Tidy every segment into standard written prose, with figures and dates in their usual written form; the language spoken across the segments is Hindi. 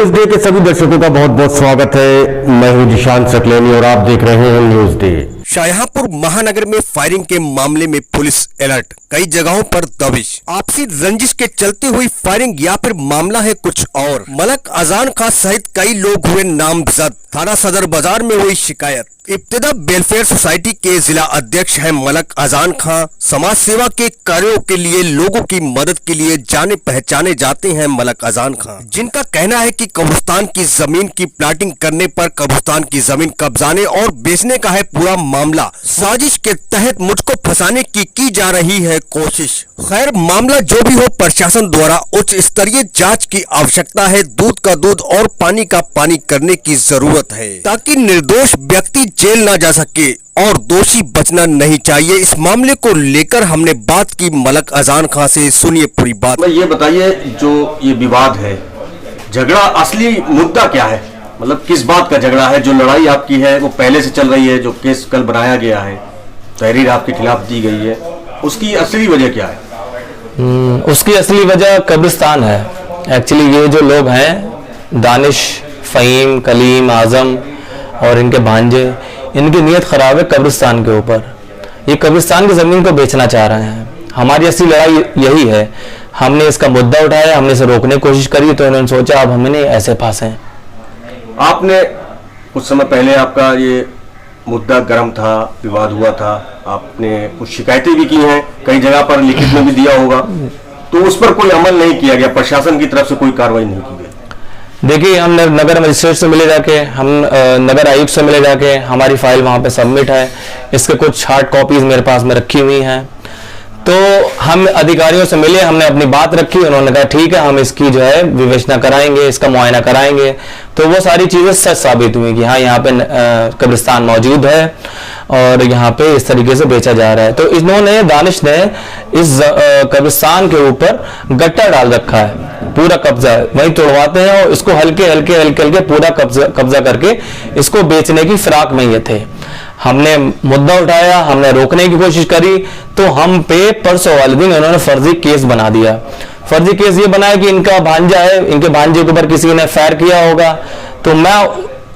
न्यूज डे के सभी दर्शकों का बहुत बहुत स्वागत है। मैं हूं जिशान सकलेनी और आप देख रहे हैं न्यूज डे। शाहजहांपुर महानगर में फायरिंग के मामले में पुलिस अलर्ट, कई जगहों पर दबिश। आपसी रंजिश के चलते हुई फायरिंग या फिर मामला है कुछ और। मलक अजान खान सहित कई लोग हुए नामजद। थाना सदर बाजार में हुई शिकायत। इब्तिदा वेलफेयर सोसाइटी के जिला अध्यक्ष हैं मलक अजान खान। समाज सेवा के कार्यों के लिए लोगों की मदद के लिए जाने पहचाने जाते हैं मलक अजान खान, जिनका कहना है कि कब्रिस्तान की जमीन की प्लाटिंग करने पर कब्रिस्तान की जमीन कब्जाने और बेचने का है पूरा मामला। साजिश के तहत मुझको फंसाने की जा रही है कोशिश। खैर, मामला जो भी हो, प्रशासन द्वारा उच्च स्तरीय जांच की आवश्यकता है। दूध का दूध और पानी का पानी करने की जरूरत है ताकि निर्दोष व्यक्ति जेल ना जा सके और दोषी बचना नहीं चाहिए। इस मामले को लेकर हमने बात की मलक अजान खान से। सुनिए पूरी बात। ये बताइए, जो ये विवाद है, झगड़ा असली मुद्दा क्या है? मतलब किस बात का झगड़ा है? जो लड़ाई आपकी है वो पहले से चल रही है, जो केस कल बनाया गया है, तहरीर आपके खिलाफ दी गई है, उसकी असली वजह क्या है? उसकी असली वजह कब्रिस्तान है। एक्चुअली ये जो लोग हैं, दानिश, फ़हीम, कलीम, आज़म और इनके भांजे, इनकी नीयत ख़राब है कब्रिस्तान के ऊपर। ये कब्रिस्तान की ज़मीन को बेचना चाह रहे हैं। हमारी असली लड़ाई यही है। हमने इसका मुद्दा उठाया, हमने इसे रोकने की कोशिश करी, तो इन्होंने सोचा अब हमें ऐसे फांसें। आपने कुछ समय पहले आपका ये मुद्दा गर्म था, विवाद हुआ था, आपने कुछ शिकायतें भी की हैं, कई जगह पर लिखित में भी दिया होगा, तो उस पर कोई अमल नहीं किया गया, प्रशासन की तरफ से कोई कार्रवाई नहीं की गई। देखिए, हम नगर मजिस्ट्रेट से मिले जाके, हम नगर आयुक्त से मिले जाके, हमारी फाइल वहाँ पे सबमिट है। इसके कुछ हार्ड कॉपीज मेरे पास में रखी हुई हैं। तो हम अधिकारियों से मिले, हमने अपनी बात रखी, उन्होंने कहा ठीक है, हम इसकी जो है विवेचना कराएंगे, इसका मुआयना कराएंगे। तो वो सारी चीज़ें सच साबित हुई कि हाँ, यहाँ पे कब्रिस्तान मौजूद है और यहाँ पे इस तरीके से बेचा जा रहा है। तो इन्होंने, दानिश ने इस कब्रिस्तान के ऊपर गट्टा डाल रखा है, पूरा कब्जा वहीं तोड़वाते हैं और इसको हल्के हल्के पूरा कब्जा करके इसको बेचने की फिराक में ये थे। हमने मुद्दा उठाया, हमने रोकने की कोशिश करी, तो हम पे परसों वाले दिन उन्होंने फर्जी केस बना दिया। फर्जी केस ये बनाया कि इनका भांजा है, इनके भांजे के ऊपर किसी ने फायर किया होगा। तो मैं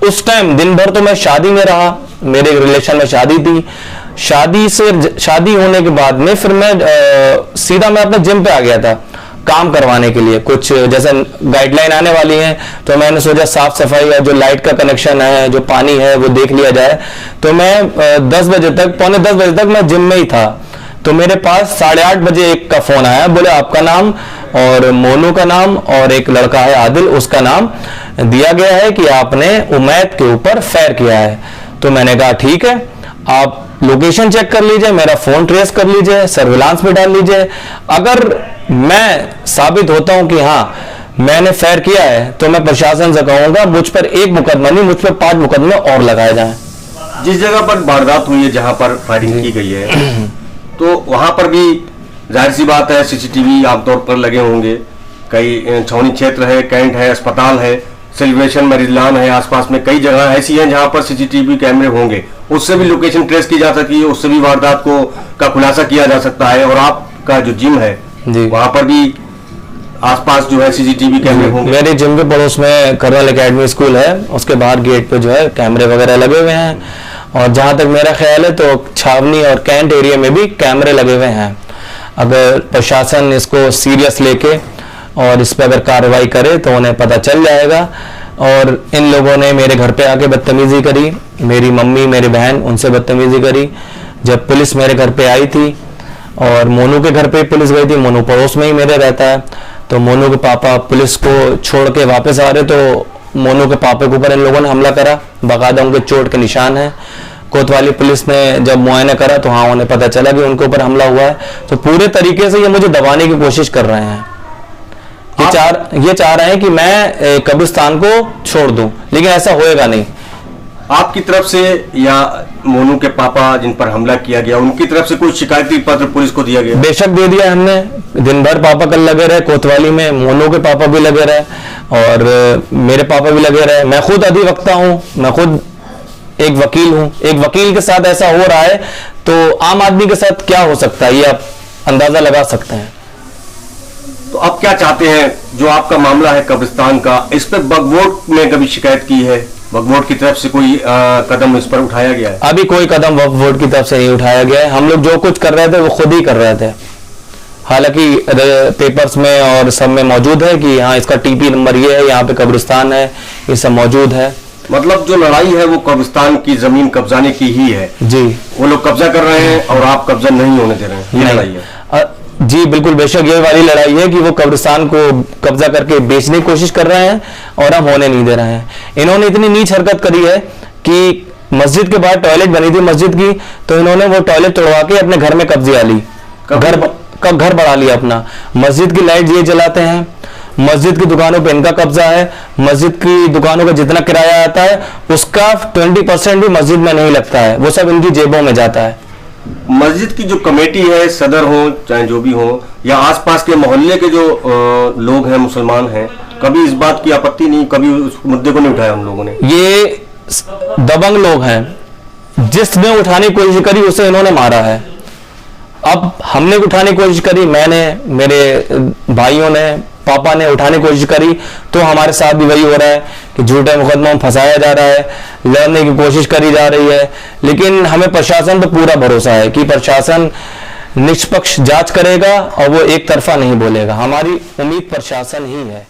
उस टाइम दिन भर तो मैं शादी में रहा, मेरे रिलेशन में शादी थी। शादी होने के बाद में फिर मैं सीधा मैं अपने जिम पे आ गया था काम करवाने के लिए। कुछ जैसे गाइडलाइन आने वाली है, तो मैंने सोचा साफ सफाई और जो लाइट का कनेक्शन है, जो पानी है, वो देख लिया जाए। तो मैं 10 बजे तक, पौने 10 बजे तक मैं जिम में ही था। तो मेरे पास 8:30 बजे एक का फोन आया, बोले आपका नाम और मोनू का नाम और एक लड़का है आदिल, उसका नाम दिया गया है कि आपने उमैद के ऊपर फायर किया है। तो मैंने कहा ठीक है, आप लोकेशन चेक कर लीजिए, मेरा फोन ट्रेस कर लीजिए, सर्विलांस में डाल लीजिए। अगर मैं साबित होता हूं कि हाँ मैंने फायर किया है, तो मैं प्रशासन से कहूंगा मुझ पर एक मुकदमा नहीं, मुझ पर 5 मुकदमे और लगाए जाएं। जिस जगह पर वारदात हुई है, जहां पर फायरिंग की गई है, तो वहां पर भी जाहिर सी बात है सीसीटीवी आमतौर पर लगे होंगे। कई छावनी क्षेत्र है, कैंट है, अस्पताल है, सेलिब्रेशन मरिजलान है, आसपास में कई जगह ऐसी हैं जहां पर सीसीटीवी कैमरे होंगे। उससे भी लोकेशन ट्रेस की जा सकती है, उससे भी वारदात का खुलासा किया जा सकता है। और आपका जो जिम है वहां पर भी आसपास जो है सीसीटीवी कैमरे होंगे। मेरे जिम के पड़ोस में कर्नल एकेडमी स्कूल है, उसके बाहर गेट पे जो है कैमरे वगैरह लगे हुए हैं। और जहां तक मेरा ख्याल है, तो छावनी और कैंट एरिया में भी कैमरे लगे हुए हैं। अगर प्रशासन इसको सीरियस लेके और इस पर अगर कार्रवाई करे तो उन्हें पता चल जाएगा। और इन लोगों ने मेरे घर पे आके बदतमीजी करी, मेरी मम्मी, मेरी बहन, उनसे बदतमीजी करी। जब पुलिस मेरे घर पे आई थी और मोनू के घर पे पुलिस गई थी, मोनू पड़ोस में ही मेरे रहता है, तो मोनू के पापा पुलिस को छोड़ के वापस आ रहे, तो मोनू के पापा के ऊपर इन लोगों ने हमला करा। बाकायदा उनके चोट के निशान है। कोतवाली पुलिस ने जब मुआयना करा तो हाँ, उन्हें पता चला कि उनके ऊपर हमला हुआ है। तो पूरे तरीके से ये मुझे दबाने की कोशिश कर रहे हैं। ये चाह रहे हैं कि मैं कब्रिस्तान को छोड़ दूं, लेकिन ऐसा होएगा नहीं। आपकी तरफ से या मोनू के पापा जिन पर हमला किया गया, उनकी तरफ से कोई शिकायती पत्र पुलिस को दिया गया? बेशक दे दिया हमने। दिन भर पापा कल लगे रहे कोतवाली में, मोनू के पापा भी लगे रहे और मेरे पापा भी लगे रहे। मैं खुद अधिवक्ता हूँ, मैं खुद एक वकील हूँ। एक वकील के साथ ऐसा हो रहा है तो आम आदमी के साथ क्या हो सकता है, ये आप अंदाजा लगा सकते हैं। तो अब क्या चाहते हैं? जो आपका मामला है कब्रिस्तान का, इस पे वक्फ बोर्ड ने कभी शिकायत की है? वक्फ बोर्ड की तरफ से कोई कदम इस पर उठाया गया है? अभी कोई कदम वक्फ बोर्ड की तरफ से नहीं उठाया गया है। हम लोग जो कुछ कर रहे थे वो खुद ही कर रहे थे। हालांकि पेपर्स में और सब में मौजूद है कि हाँ इसका टीपी नंबर ये है, यहाँ पे कब्रिस्तान है, ये सब मौजूद है। मतलब जो लड़ाई है वो कब्रिस्तान की जमीन कब्जाने की ही है जी। वो लोग कब्जा कर रहे हैं और आप कब्जा नहीं होने दे रहे हैं, ये लड़ाई है? जी बिल्कुल, बेशक ये वाली लड़ाई है कि वो कब्रिस्तान को कब्जा करके बेचने की कोशिश कर रहे हैं और हम होने नहीं दे रहे हैं। इन्होंने इतनी नीच हरकत करी है कि मस्जिद के बाहर टॉयलेट बनी थी मस्जिद की, तो इन्होंने वो टॉयलेट तोड़वा के अपने घर में कब्जा ली, घर बढ़ा लिया अपना। मस्जिद की लाइट ये जलाते हैं, मस्जिद की दुकानों पे इनका कब्जा है। मस्जिद की दुकानों का जितना किराया आता है उसका 20% भी मस्जिद में नहीं लगता है, वो सब इनकी जेबों में जाता है। मस्जिद की जो कमेटी है, सदर हो चाहे जो भी हो, या आसपास के मोहल्ले के जो लोग हैं, मुसलमान हैं, कभी इस बात की आपत्ति नहीं, कभी उस मुद्दे को नहीं उठाया उन लोगों ने? ये दबंग लोग हैं, जिसने उठाने की कोशिश करी उसे इन्होंने मारा है। अब हमने उठाने की कोशिश करी, मैंने, मेरे भाइयों ने, पापा ने उठाने की कोशिश करी, तो हमारे साथ भी वही हो रहा है कि झूठे मुकदमों में फंसाया जा रहा है, लड़ने की कोशिश करी जा रही है। लेकिन हमें प्रशासन पर पूरा भरोसा है कि प्रशासन निष्पक्ष जांच करेगा और वो एक तरफा नहीं बोलेगा। हमारी उम्मीद प्रशासन ही है।